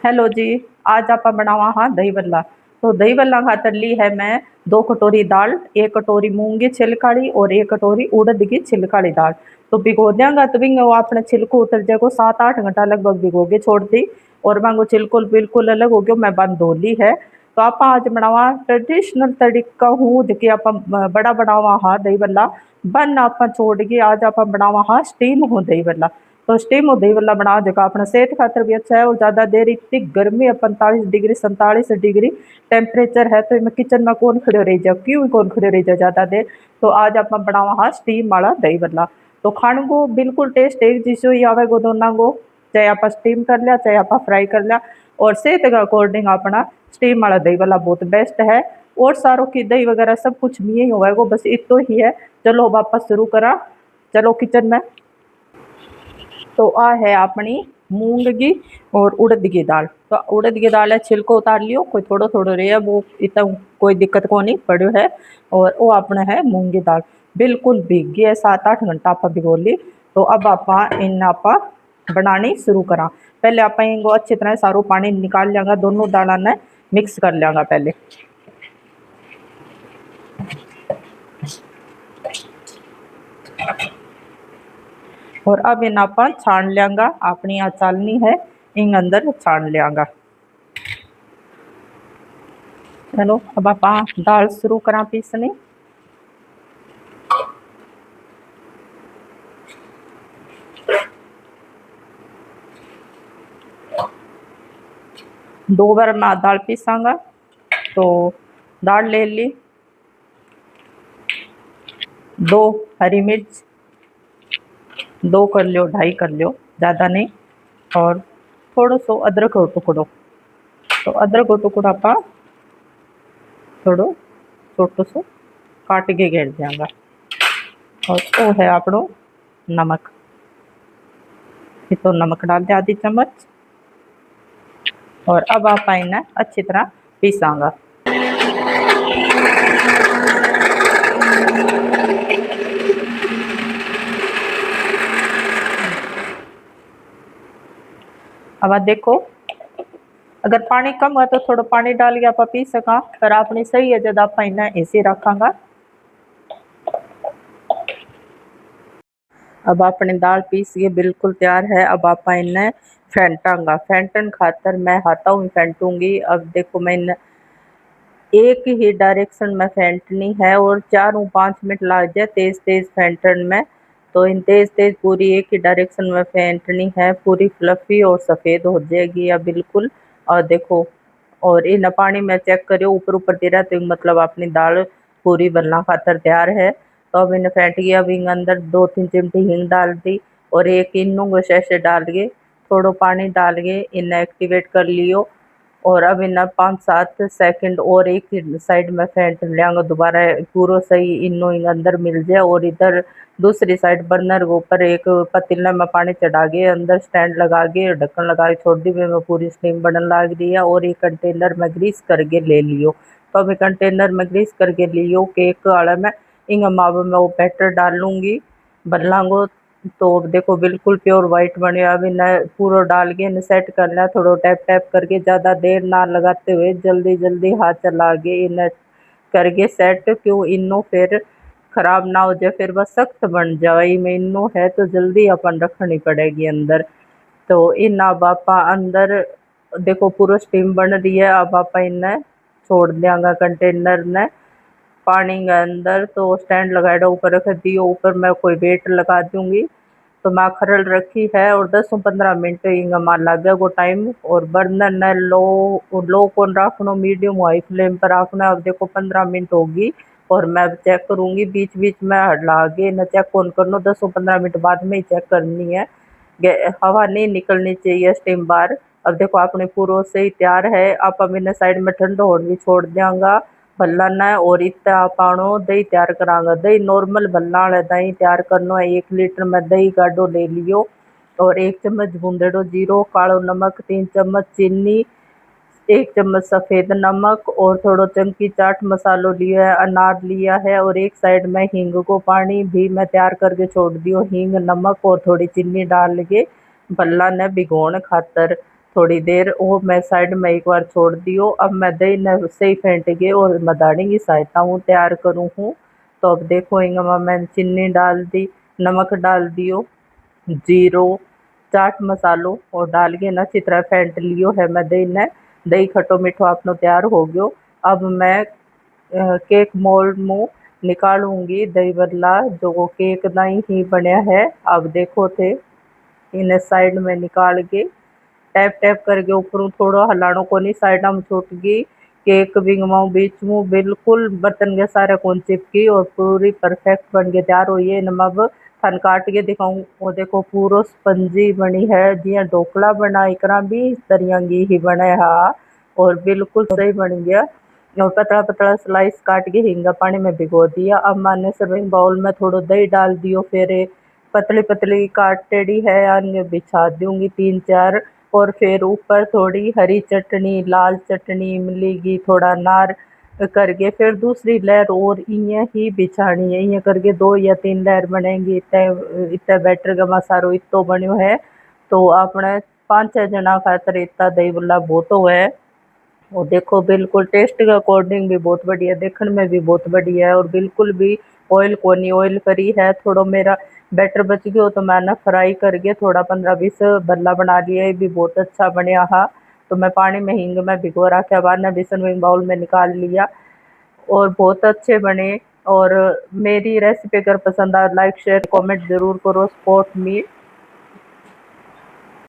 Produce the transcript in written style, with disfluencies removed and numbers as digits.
Hello जी। आज आप बनावा हाँ दही बल्ला। तो दही बल्ला खातर ली है मैं 2 कटोरी दाल, 1 कटोरी मूंग की छिलकाड़ी और 1 कटोरी उड़द की छिलकाड़ी दाल। तो भिगो देंगा तो भी वो अपने छिलको उतर जाएगा। 7-8 घंटा लगभग भिगो के छोड़ दी और मांगो छिलको बिल्कुल अलग हो गया। मैं बंद धो ली है। तो आप आज बनावा ट्रेडिशनल तरीका हूँ देखिए आप बड़ा बनावा हाँ दही बल्ला बन आप छोड़ के आज आप बनावा हाँ स्टीम हो दही बल्ला। तो स्टीम और दही बल्ला बना जो अपना सेहत खातर भी अच्छा है और ज़्यादा देर इतनी गर्मी है 45 डिग्री 47 डिग्री टेम्परेचर है। तो मैं किचन में कौन खड़े रह जाओ क्यों कौन खड़े रह जाए ज़्यादा देर। तो आज आप बनावा हाँ स्टीम वाला दही बल्ला। तो खाने को बिल्कुल टेस्ट एक जैसे ही आवेगा दोनों को। चाहे आप स्टीम कर लिया चाहे आप फ्राई कर लिया। और सेहत के अकॉर्डिंग अपना स्टीम वाला दही बल्ला बहुत बेस्ट है। और सारों की दही वगैरह सब कुछ नहीं ही होगा बस इतो ही है। चलो अब वापस शुरू करा। चलो किचन में। तो आ है अपनी मूंग की और उड़द की दाल। तो उड़द की दाल है छिलको उतार लियो कोई थोड़ो थोड़ो रहे वो इतना कोई दिक्कत को नहीं पड़ो है। और वो अपना है मूंग की दाल बिल्कुल भीग गई है 7-8 घंटा आप भिगो ली। तो अब आप इन आप बनानी शुरू करा। पहले आप इनको अच्छी तरह सारो पानी निकाल लेंगे दोनों दाल ने मिक्स कर लेंगे पहले। और अब इन आप छान लेंगे अपनी यहाँ चालनी है इन अंदर छान लेंगे। चलो अब आप दाल शुरू करा पीसनी। दो बार मैं दाल पीसांगा। तो दाल ले ली, 2 हरी मिर्च, 2 कर लो 2.5 कर लो ज़्यादा नहीं। और थोड़ो सो अदरक और टुकड़ो। तो अदरक और टुकड़ा आप थोड़ो छोटो सो काट के घेर देंगे। और वो है आपनो नमक। तो नमक डाल दे आधी चम्मच। और अब आप इन्हें अच्छी तरह पीसांगा। अब आप देखो अगर पानी कम है तो थोड़ा पानी डाल के आप पी सका पर आपने सही है जब आप इन्हें ऐसे रखांगा। अब अपनी दाल पीस के बिल्कुल तैयार है। अब आप इन्हें फेंटांगा। फेंटन खातर मैं हाथों में फेंटूंगी। अब देखो मैं एक ही डायरेक्शन में फेंटनी है और 4-5 मिनट लग जाए तेज तेज फेंटन में। तो इन तेज तेज पूरी एक ही डायरेक्शन में फेंटनी है पूरी फ्लफी और सफ़ेद हो जाएगी या बिल्कुल। और देखो और इन पानी में चेक करियो ऊपर ऊपर तेरा तो मतलब अपनी दाल पूरी बनना खातर तैयार है। तो अब इन्हें फेंट गया। अब इन अंदर 2-3 चिमटी हींग डाल दी और एक इन्नू को शैसे डाल के थोड़ा पानी डाल के इन्हें एक्टिवेट कर लियो। और अब इन्हें 5-7 सेकंड और एक ही साइड में फेंट लेंगे दोबारा पूरा सही इनो इन अंदर मिल जाए। और इधर दूसरी साइड बर्नर के ऊपर एक पतीला में पानी चढ़ा के अंदर स्टैंड लगा के ढक्कन लगा के छोड़ दी। मैं पूरी स्टीम बनने लग रही है और एक कंटेनर में ग्रीस करके ले लियो। तो अभी कंटेनर में ग्रीस करके लियो केक आड़ा में इंग माव में वो बैटर डाल लूँगी बदलांगो। तो देखो बिल्कुल प्योर वाइट बने। अब इन्हें पूरा डाल के इन्हें सेट कर लिया थोड़ा टैप टैप करके ज़्यादा देर ना लगाते हुए जल्दी जल्दी हाथ चला के इन्हें करके सेट क्यों इनो फिर खराब ना हो जाए फिर बस सख्त बन जाए में इनो है तो जल्दी अपन रखनी पड़ेगी अंदर। तो इन अब आप अंदर देखो पूरा स्टीम बन रही है। अब आप इन्हें छोड़ देंगे कंटेनर ने पानी के अंदर। तो स्टैंड लगाएगा ऊपर रख दियो ऊपर मैं कोई वेट लगा दूंगी। तो मैं खरल रखी है और 10-15 मिनट इंगा मार लग गया वो टाइम। और बर्नर ने लो कौन रखना मीडियम हाई फ्लेम पर रखना। अब देखो 15 मिनट होगी और मैं चेक करूंगी बीच बीच में हला के न चेक कौन करना 10-15 मिनट बाद में ही चेक करनी है। हवा नहीं निकलनी चाहिए स्टीम बार। अब देखो आपने पूरा से ही तैयार है। आप अब इन्हें साइड में ठंडा होने छोड़ देंगा भल्ला न। और इतना आपनो दही तैयार करांगा। दही नॉर्मल भल्ला वाला दही तैयार करना है 1 लीटर में दही गाढ़ो ले लियो। और 1 चम्मच भूंदेड़ो जीरो कालो नमक 3 चम्मच चीनी 1 चम्मच सफ़ेद नमक और थोड़ो चमकी चाट मसालो लिया है अनार लिया है। और एक साइड में हींग को पानी भी मैं तैयार करके छोड़ दियो। हींग नमक और थोड़ी चीनी डाल के भल्ला ने भिगोण खातर थोड़ी देर वो मैं साइड में एक बार छोड़ दियो। अब मैं दही ने सही फेंट गए और मदानी की सहायता हूँ तैयार करूँ हूँ। तो अब देखो इंगमा मैंने चीनी डाल दी, नमक डाल दियो, जीरो, चाट मसालो और डाल के ना अच्छी तरह फेंट लियो है मैं दही ने। दही खट्टो मीठो आपनो तैयार हो गयो। अब मैं केक मोल्ड मुँह निकालूंगी दही बदला जो वो केक नहीं ही बनया है। अब देखो थे इन्हें साइड में निकाल के टैप टैप करके ऊपरों थोड़ो हलाणो कोनी साइडा में छूट गई। केक बिंगमाऊ बीच में बिल्कुल बर्तन के सारे कोन चिपकी और पूरी परफेक्ट बन के तैयार हुई है। इनमें अब थान काट के दिखाऊं वो देखो पूरो स्पंजी बनी है जिया ढोकला बना इकरा भी तरियांगी ही बने हा और बिल्कुल सही बन गया। और पतला पतला स्लाइस काट के हींगा पानी में भिगो दिया। अब मैंने सर्विंग बाउल में थोड़ो दही डाल दियो, फिर पतली पतली काटेड़ी है अन्य बिछा दूंगी 3-4 और फिर ऊपर थोड़ी हरी चटनी लाल चटनी इमली की थोड़ा नार करके फिर दूसरी लेयर और इं ही बिछानी है। इं करके 2 या 3 लेयर बनेगी। इतने इतने बैटर का मसारो इतो बनो है तो अपने 5-6 जना खातर इतना दही बल्ला बहुत हो है। और देखो बिल्कुल टेस्ट के अकॉर्डिंग भी बहुत बढ़िया, देखने में भी बहुत बढ़िया है और बिल्कुल भी ऑयल कोनी ऑयल फ्री है। थोड़ा मेरा बैटर बच गयो तो मैंने फ्राई करके थोड़ा 15-20 बल्ला बना लिया, ये भी बहुत अच्छा बनया हा। तो मैं पानी में हींग में भिगो रखा बाद ने बेसन बाउल में निकाल लिया और बहुत अच्छे बने। और मेरी रेसिपी अगर पसंद आए लाइक शेयर कमेंट ज़रूर करो, सपोर्ट मी।